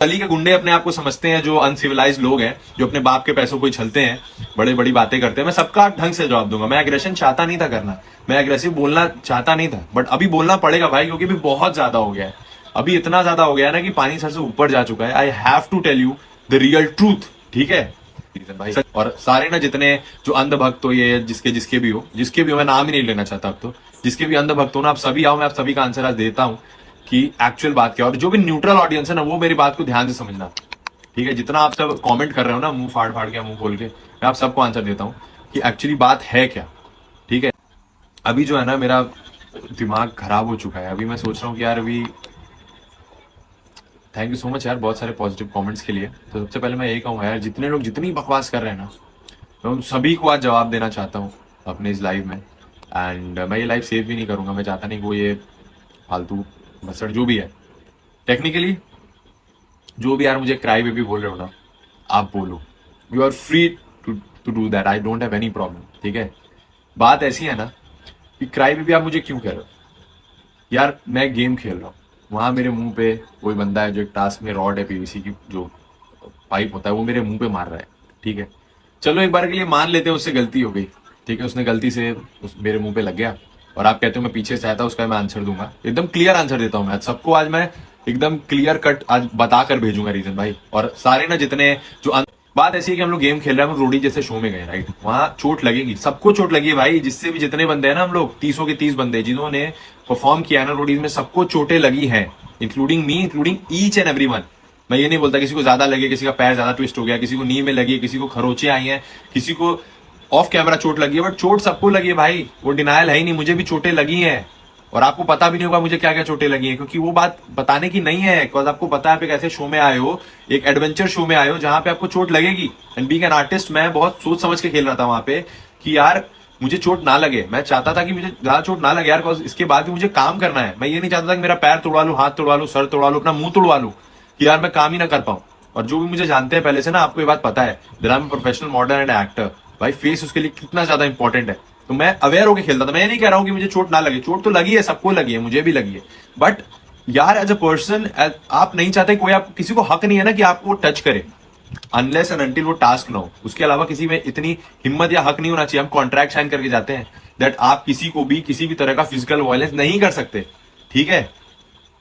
गली के गुंडे अपने आप को समझते हैं, जो अनसिविलाइज लोग हैं, जो अपने बाप के पैसों को ही छलते हैं, बड़े बड़ी बातें करते हैं। मैं सबका ढंग से जवाब दूंगा। मैं एग्रेशन चाहता नहीं था करना, मैं एग्रेसिव बोलना चाहता नहीं था, बट अभी बोलना पड़ेगा भाई, क्योंकि अभी बहुत ज्यादा हो गया है। अभी इतना ज्यादा हो गया है ना कि पानी सर से ऊपर जा चुका है। I have to tell you the real truth, ठीक है भाई। और सारे ना जितने जो अंधभक्त हो, ये जिसके भी हो, मैं नाम ही नहीं लेना चाहता अब तो, जिसके भी अंधभक्त हो ना, आप सभी आओ, मैं आप सभी का आंसर आज देता हूं कि एक्चुअल बात क्या है। और जो भी न्यूट्रल ऑडियंस है ना, वो मेरी बात को ध्यान से समझना, ठीक है। जितना आप सब कमेंट कर रहे हो ना, मुंह फाड़ फाड़ के, मुंह खोल के, मैं आप सबको आंसर देता हूँ कि एक्चुअली बात है क्या, ठीक है। अभी जो है ना, मेरा दिमाग खराब हो चुका है। अभी मैं सोच रहा हूँ कि यार अभी, थैंक यू सो मच यार बहुत सारे पॉजिटिव कमेंट्स के लिए। तो सबसे पहले मैं यही कहूँगा यार, जितने लोग जितनी बकवास कर रहे हैं ना, मैं उन सभी को आज जवाब देना चाहता हूँ अपने इस लाइव में। एंड मैं ये लाइव सेव भी नहीं करूंगा। मैं चाहता नहीं वो ये फालतू भसड़ जो भी है, टेक्निकली जो भी यार मुझे क्राई बेबी बोल रहे हो ना, आप बोलो, you are free to do that, I don't have any problem, ठीक है। बात ऐसी है ना कि क्राई बेबी आप मुझे क्यों कह रहे हो यार, मैं गेम खेल रहा हूँ, वहां मेरे मुंह पे कोई बंदा है जो एक टास्क में रॉड है पीवीसी की जो पाइप होता है, वो मेरे मुंह पे मार रहा है, ठीक है। चलो एक बार के लिए मान लेते हैं उससे गलती हो गई, ठीक है, उसने गलती से मेरे मुंह पे लग गया, और आप कहते हो मैं पीछे से आया था, उसका मैं आंसर दूंगा, एकदम क्लियर आंसर देता हूँ मैं आज सबको। आज मैं एकदम क्लियर कट आज बताकर भेजूंगा रीजन भाई। और सारे ना जितने जो बात ऐसी है कि हम लोग गेम खेल रहे हैं, हम रोडी जैसे शो में गए, राइट, वहां चोट लगेगी, सबको चोट लगी है भाई, जिससे भी जितने बंदे हैं ना, हम लोग 30 के 30 बंदे जिन्होंने परफॉर्म किया ना रोडीज में, सबको चोटें लगी हैं, including me, including each and everyone. मैं ये नहीं बोलता किसी को ज्यादा लगे, किसी का पैर ज्यादा ट्विस्ट हो गया, किसी को नी में लगी, किसी को खरोचे आई हैं, किसी को ऑफ कैमरा चोट लगी है, बट चोट सबको लगी है भाई, वो डिनायल है ही नहीं। मुझे भी चोटें लगी हैं, और आपको पता भी नहीं होगा मुझे क्या क्या चोटें लगी हैं, क्योंकि वो बात बताने की नहीं है। बिकॉज आपको पता है आप एक ऐसे शो में आए हो, एक एडवेंचर शो में आए हो, जहां पे आपको चोट लगेगी। एंड बीइंग एन आर्टिस्ट, मैं बहुत सोच समझ के खेल रहा था वहां पे कि यार मुझे चोट ना लगे। मैं चाहता था कि मुझे ज्यादा चोट ना लगे यार, बिकॉज इसके बाद भी मुझे काम करना है। मैं ये नहीं चाहता था कि मेरा पैर तोड़वा लूं, हाथ तोड़वा लूं, सर तोड़वा लूं, अपना मुंह तोड़वा लूं, कि यार मैं काम ही ना कर पाऊं। और जो भी मुझे जानते हैं पहले से ना, आपको ये बात पता है, that I am professional model and actor भाई, फेस उसके लिए कितना ज्यादा इंपॉर्टेंट है। तो मैं अवेयर होकर खेलता था। मैं ये नहीं कह रहा हूं कि मुझे चोट ना लगे, चोट तो लगी है, सबको लगी है, मुझे भी लगी है, बट यार एज अ पर्सन आप नहीं चाहते, कोई आप किसी को हक नहीं है ना कि आपको टच करे, अनलेस एंड अनटिल वो टास्क ना हो। उसके अलावा किसी में इतनी हिम्मत या हक नहीं होना चाहिए। हम कॉन्ट्रैक्ट साइन करके जाते हैं दैट आप किसी को भी किसी भी तरह का फिजिकल वायलेंस नहीं कर सकते, ठीक है।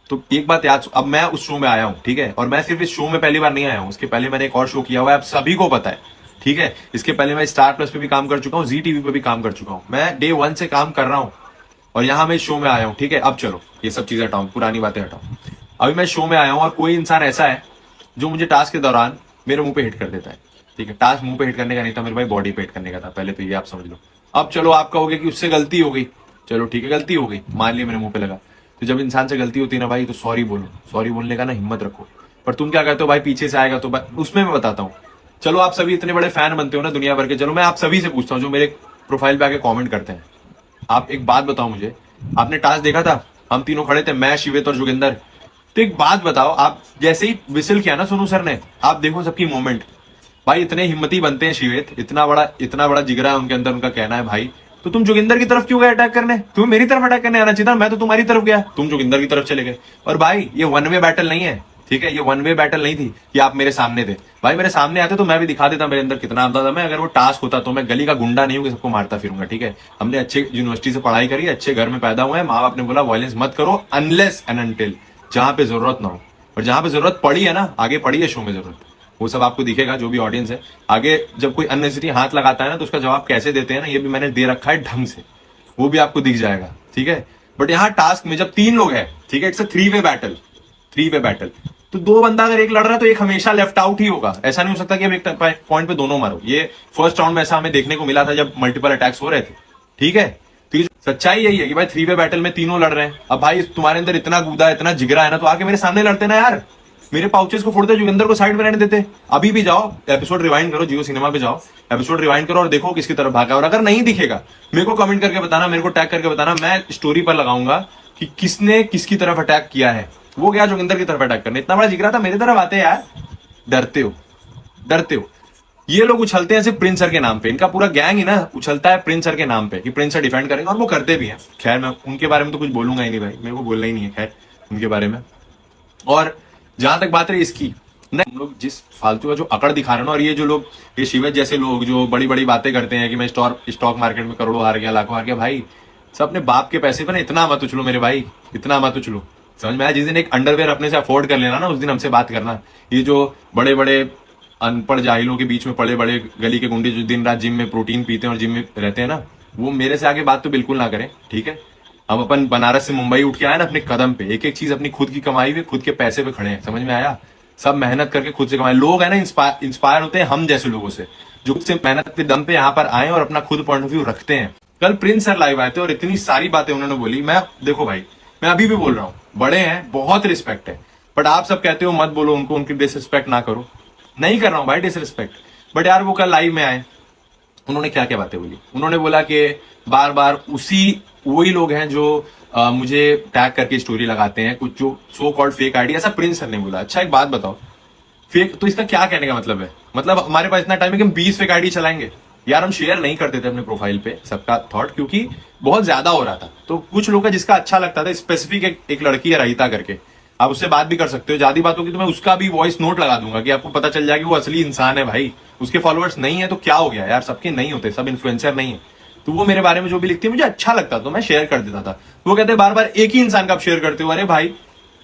तो एक बात याद, अब मैं उस शो में आया हूं, ठीक है, और मैं सिर्फ इस शो में पहली बार नहीं आया हूं, उसके पहले मैंने एक और शो किया हुआ है, आप सभी को पता है, ठीक है। इसके पहले मैं स्टार प्लस पे भी काम कर चुका हूँ, जी टीवी पे भी काम कर चुका हूँ, मैं डे 1 से काम कर रहा हूँ, और यहां मैं इस शो में आया हूं, ठीक है। अब चलो ये सब चीजें हटाऊं, पुरानी बातें हटाऊं। अभी मैं शो में आया हूं, और कोई इंसान ऐसा है जो मुझे टास्क के दौरान मेरे मुंह पे हिट कर देता है, ठीक है। टास्क मुंह पे हिट करने का नहीं था मेरे भाई, बॉडी पे हिट करने का था, पहले तो ये आप समझ लो। अब चलो आप कहोगे कि उससे गलती हो गई, चलो ठीक है, गलती हो गई, मान लिया मेरे मुंह पे लगा। तो जब इंसान से गलती होती है ना भाई, तो सॉरी बोलो, सॉरी बोलने का ना हिम्मत रखो। पर तुम क्या कहते हो भाई, पीछे से आएगा तो उसमें मैं बताता हूँ। चलो आप सभी इतने बड़े फैन बनते हो ना दुनिया भर के, चलो मैं आप सभी से पूछता हूँ जो मेरे प्रोफाइल पे आके कमेंट करते हैं, आप एक बात बताओ मुझे, आपने टास्क देखा था, हम तीनों खड़े थे, मैं, शिवेत और जोगिंदर। तो एक बात बताओ, आप जैसे ही विसिल किया ना सोनू सर ने, आप देखो सबकी मूवमेंट, भाई इतने हिम्मती बनते हैं शिवेत, इतना बड़ा जिगरा है उनके अंदर, उनका कहना है भाई। तो तुम जोगिंदर की तरफ क्यों गए अटैक करने, तुम्हें मेरी तरफ अटैक करने आना चाहिए था, मैं तो तुम्हारी तरफ गया, तुम जोगिंदर की तरफ चले गए। और भाई ये वन वे बैटल नहीं है, ठीक है, ये वन वे बैटल नहीं थी कि आप मेरे सामने थे। भाई मेरे सामने आते तो मैं भी दिखा देता मेरे अंदर कितना आता था। मैं अगर वो टास्क होता तो मैं गली का गुंडा नहीं हूँ कि सबको मारता फिरूंगा, ठीक है। हमने अच्छे यूनिवर्सिटी से पढ़ाई करी, अच्छे घर में पैदा हुए हैं, माँ बाप ने बोला वायलेंस मत करो अनलेस एंड अनटिल, जहां पे जरूरत ना हो। और जहां पे जरूरत पड़ी है ना, आगे पड़ी है शो में जरूरत, वो सब आपको दिखेगा, जो भी ऑडियंस है। आगे जब कोई अननेसेसरी हाथ लगाता है ना, तो उसका जवाब कैसे देते हैं ना, ये भी मैंने दे रखा है ढंग से, वो भी आपको दिख जाएगा, ठीक है। बट यहाँ टास्क में जब 3 लोग हैं, ठीक है, it's a 3 way battle, 3 way battle, तो 2 बंदा अगर एक लड़ रहा है तो एक हमेशा लेफ्ट आउट ही होगा। ऐसा नहीं हो सकता कि अब एक पॉइंट पे दोनों मारो। ये फर्स्ट राउंड में ऐसा हमें देखने को मिला था जब मल्टीपल अटैक्स हो रहे थे, ठीक है। तो ये सच्चाई यही है कि भाई 3 वे बैटल में तीनों लड़ रहे हैं। अब भाई तुम्हारे अंदर इतना गूदा, इतना जिगरा है ना, तो आके मेरे सामने लड़ते ना यार, मेरे पाउचेस को फोड़ते, जोगिंदर को साइड में रहने देते। अभी भी जाओ एपिसोड रिवाइंड करो, जियो सिनेमा पे जाओ, एपिसोड रिवाइंड करो और देखो किसकी तरफ भागा। और अगर नहीं दिखेगा मेरे को कमेंट करके बताना, मेरे को टैग करके बताना, मैं स्टोरी पर लगाऊंगा कि किसने किसकी तरफ अटैक किया है। वो गया जोगिंदर की तरफ अटैक करने, इतना बड़ा जिगरा था, मेरी तरफ आते यार, डरते हो, डरते हो। ये लोग उछलते हैं सिर्फ प्रिंस सर के नाम पे, इनका पूरा गैंग ही ना उछलता है प्रिंस सर के नाम पे कि प्रिंस सर डिफेंड करेंगे, और वो करते भी हैं। खैर मैं उनके बारे में तो कुछ बोलूंगा ही नहीं भाई, मेरे को बोलना ही नहीं है खैर उनके बारे में। और जहां तक बात रही इसकी, नहीं, हम लोग जिस फालतू का जो अकड़ दिखा रहे हैं ना, और ये जो लोग, ये शिवज जैसे लोग जो बड़ी बड़ी बातें करते हैं कि मैं स्टॉक मार्केट में करोड़ों हार गया, लाखों हार गया, भाई सब अपने बाप के पैसे पे ना इतना मत उछलो मेरे भाई, इतना मत उछलो। समझ में आया? जिस दिन एक अंडरवेयर अपने से अफोर्ड कर लेना ना, उस दिन हमसे बात करना। ये जो बड़े बड़े अनपढ़ जाहिलों के बीच में पड़े बड़े गली के गुंडे जो दिन रात जिम में प्रोटीन पीते हैं और जिम में रहते हैं ना, वो मेरे से आगे बात तो बिल्कुल ना करें, ठीक है? हम अपन बनारस से मुंबई उठ के आए ना अपने कदम पे, एक एक चीज अपनी खुद की कमाई हुई, खुद के पैसे पे खड़े हैं। समझ में आया? सब मेहनत करके खुद से कमाए लोग है ना, इंस्पायर होते हैं हम जैसे लोगों से, जो खुद से मेहनत के दम पे यहाँ पर आए और अपना खुद पॉइंट ऑफ व्यू रखते हैं। कल प्रिंस सर लाइव आए थे और इतनी सारी बातें उन्होंने बोली। मैं देखो भाई, मैं अभी भी बोल रहा हूँ, बड़े हैं, बहुत रिस्पेक्ट है, बट आप सब कहते हो मत बोलो उनको, उनकी डिसरिस्पेक्ट ना करो। नहीं कर रहा हूं भाई डिसरिस्पेक्ट, बट यार वो कल लाइव में आए, उन्होंने क्या क्या बातें बोली। उन्होंने बोला कि बार बार वही लोग हैं जो मुझे टैग करके स्टोरी लगाते हैं, कुछ जो सो कॉल्ड फेक आईडी, ऐसा प्रिंस सर ने बोला। अच्छा एक बात बताओ, फेक तो इसका क्या कहने का मतलब है? मतलब हमारे पास इतना टाइम है कि हम 20 फेक आईडी चलाएंगे? यार हम शेयर नहीं करते थे अपने प्रोफाइल पे सबका थॉट, क्योंकि बहुत ज्यादा हो रहा था। तो कुछ लोग का जिसका अच्छा लगता था, स्पेसिफिक एक लड़की है रहीता करके, आप उससे बात भी कर सकते हो। ज्यादा बात होगी तो मैं उसका भी वॉइस नोट लगा दूंगा कि आपको पता चल जाएगा वो असली इंसान है भाई। उसके फॉलोअर्स नहीं है तो क्या हो गया यार, सबके नहीं होते, सब इन्फ्लुएंसर नहीं है। तो वो मेरे बारे में जो भी लिखती है मुझे अच्छा लगता तो मैं शेयर कर देता था। वो कहते हैं बार बार एक ही इंसान का आप शेयर करते हो। अरे भाई,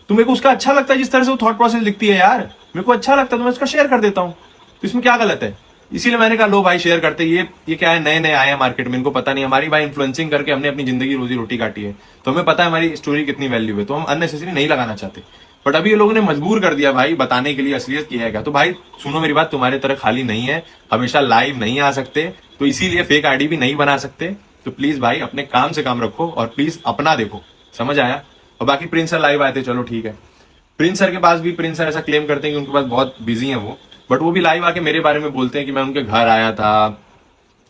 तो मेरे को उसका अच्छा लगता है जिस तरह से वो थॉट प्रोसेस लिखती है यार, मेरे को अच्छा लगता है तो मैं उसका शेयर कर देता हूँ। तो इसमें क्या गलत है? इसीलिए मैंने कहा लो भाई शेयर करते। ये क्या है, नए नए आए हैं मार्केट में, इनको पता नहीं हमारी भाई इन्फ्लुएंसिंग करके हमने अपनी जिंदगी रोजी रोटी काटी है, तो हमें पता है हमारी स्टोरी कितनी वैल्यू है, तो हम अननेसेसरी नहीं लगाना चाहते। बट अभी ये लोगों ने मजबूर कर दिया भाई बताने के लिए असलियत की है क्या। तो भाई सुनो मेरी बात, तुम्हारे तरह खाली नहीं है, हमेशा लाइव नहीं आ सकते, तो इसीलिए फेक आईडी भी नहीं बना सकते। तो प्लीज भाई अपने काम से काम रखो और प्लीज अपना देखो। समझ आया? और बाकी प्रिंस सर लाइव आए थे, चलो ठीक है। प्रिंस सर के पास भी, प्रिंस सर ऐसा क्लेम करते हैं कि उनके पास बहुत बिजी है वो, बट वो भी लाइव आके मेरे बारे में बोलते हैं कि मैं उनके घर आया था।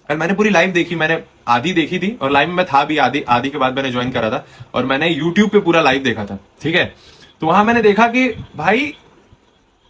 और मैंने पूरी लाइव देखी, मैंने आधी देखी थी और लाइव में मैं था भी, आधी के बाद मैंने ज्वाइन करा था और मैंने यूट्यूब पे पूरा लाइव देखा था, ठीक है? तो वहां मैंने देखा कि भाई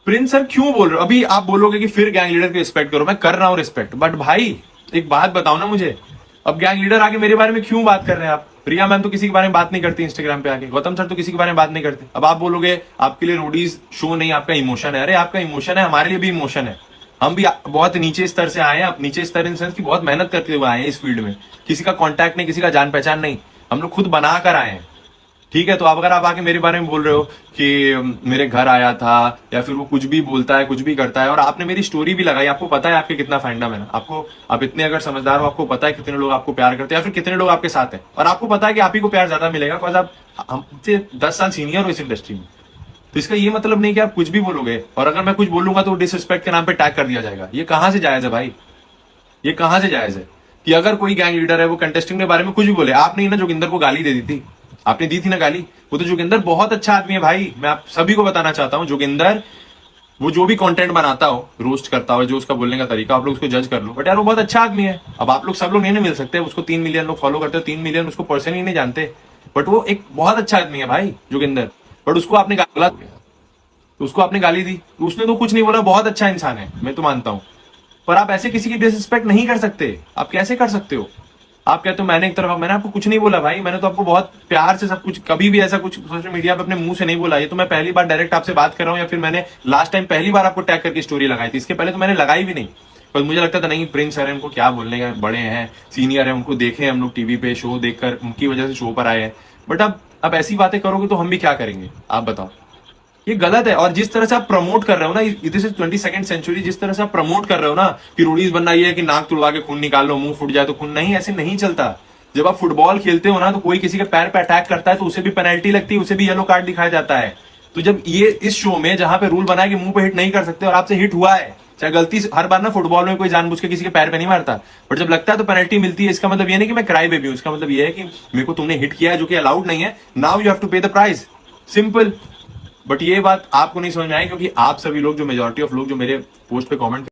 प्रिंस सर क्यों बोल रहे हो। अभी आप बोलोगे कि फिर गैंग लीडर की रिस्पेक्ट करो, मैं कर रहा हूं रिस्पेक्ट, बट भाई एक बात बताओ ना मुझे, अब गैंग लीडर आके मेरे बारे में क्यों बात कर रहे हैं आप? प्रिया मैम तो किसी के बारे में बात नहीं करती इंस्टाग्राम पे आके, गौतम सर तो किसी के बारे में बात नहीं करते। अब आप बोलोगे आपके लिए रोडीज शो नहीं, आपका इमोशन है। अरे आपका इमोशन है, हमारे लिए भी इमोशन है। हम भी बहुत नीचे स्तर से आए हैं, नीचे स्तर इन सेंस की बहुत मेहनत करते हुए आए हैं इस फील्ड में। किसी का कॉन्टैक्ट नहीं, किसी का जान पहचान नहीं, हम लोग खुद बना कर आए हैं, ठीक है? तो अब अगर आप आके मेरे बारे में बोल रहे हो कि मेरे घर आया था, या फिर वो कुछ भी बोलता है, कुछ भी करता है, और आपने मेरी स्टोरी भी लगाई, आपको पता है आपके कितना फैंडम है ना, आपको, आप इतने अगर समझदार हो, आपको पता है कितने लोग आपको प्यार करते हैं, या फिर कितने लोग आपके साथ हैं, और आपको पता है कि आप ही को प्यार ज्यादा मिलेगा बिकॉज आप हमसे 10 साल सीनियर हो इस इंडस्ट्री में। तो इसका ये मतलब नहीं कि आप कुछ भी बोलोगे, और अगर मैं कुछ बोलूंगा तो डिसरिस्पेक्ट के नाम पे टैग कर दिया जाएगा। ये कहां से जायज है भाई? ये कहां से जायज है कि अगर कोई गैंग लीडर है वो कंटेस्टिंग के बारे में कुछ भी बोले? आपने ही ना जोगिंदर को गाली दे दी थी, आपने दी थी ना गाली। वो तो जोगिंदर बहुत अच्छा आदमी है भाई, मैं आप सभी को बताना चाहता हूं, जोगिंदर वो जो भी कंटेंट बनाता हो, रोस्ट करता हो, जो उसका बोलने का तरीका, आप लोग उसको जज कर लो, बट यार वो बहुत अच्छा आदमी है। अब आप लोग सब लोग नहीं मिल सकते, उसको 3 मिलियन लोग फॉलो करते हो, 3 मिलियन उसको पर्सनली नहीं जानते, बट वो एक बहुत अच्छा आदमी है भाई जोगिंदर। बट उसको आपने गाली, तो उसको आपने गाली दी, तो उसने तो कुछ नहीं बोला, बहुत अच्छा इंसान है, मैं तो मानता हूं। पर आप ऐसे किसी की डिसरिस्पेक्ट नहीं कर सकते। आप कैसे कर सकते हो? आप कहते हो मैंने एक तरफ, मैंने आपको कुछ नहीं बोला भाई, मैंने तो आपको बहुत प्यार से सब कुछ, कभी भी ऐसा कुछ सोशल मीडिया पे अपने मुंह से नहीं बोला। ये तो मैं पहली बार डायरेक्ट आपसे बात कर रहा हूँ, या फिर मैंने लास्ट टाइम पहली बार आपको टैग करके स्टोरी लगाई थी, इसके पहले तो मैंने लगाई भी नहीं। पर मुझे लगता था नहीं प्रिंस सर है, उनको क्या बोलने का, बड़े हैं, सीनियर है, उनको देखे हम लोग टीवी पे शो देखकर, उनकी वजह से शो पर आए हैं। बट अब ऐसी बातें करोगे तो हम भी क्या करेंगे, आप बताओ? ये गलत है। और जिस तरह से आप प्रमोट कर रहे हो ना, दिस इज 22nd सेंचुरी, जिस तरह से आप प्रमोट कर रहे हो ना कि रोडीज बनना ये है कि नाक तुड़वा के खून निकाल लो, मुंह फूट जाए तो खून, नहीं, ऐसे नहीं चलता। जब आप फुटबॉल खेलते हो ना, तो कोई किसी के पैर पे अटैक करता है तो उसे भी पेनल्टी लगती है, उसे भी येलो कार्ड दिखाया जाता है। तो जब ये इस शो में जहां पे रूल बना है कि मुंह पे हिट नहीं कर सकते और आपसे हिट हुआ है, चाहे गलती से, हर बार ना फुटबॉल में कोई जानबूझ के किसी के पैर पे नहीं मारता, बट जब लगता है तो पेनल्टी मिलती है। इसका मतलब ये नहीं कि मैं क्राई बेबी हूं, इसका मतलब ये है कि मेरे को तुमने हिट किया है जो कि अलाउड नहीं है, नाउ यू हैव टू पे द प्राइस, सिंपल। बट ये बात आपको नहीं समझ में आई, क्योंकि आप सभी लोग, जो मेजोरिटी ऑफ लोग जो मेरे पोस्ट पे कमेंट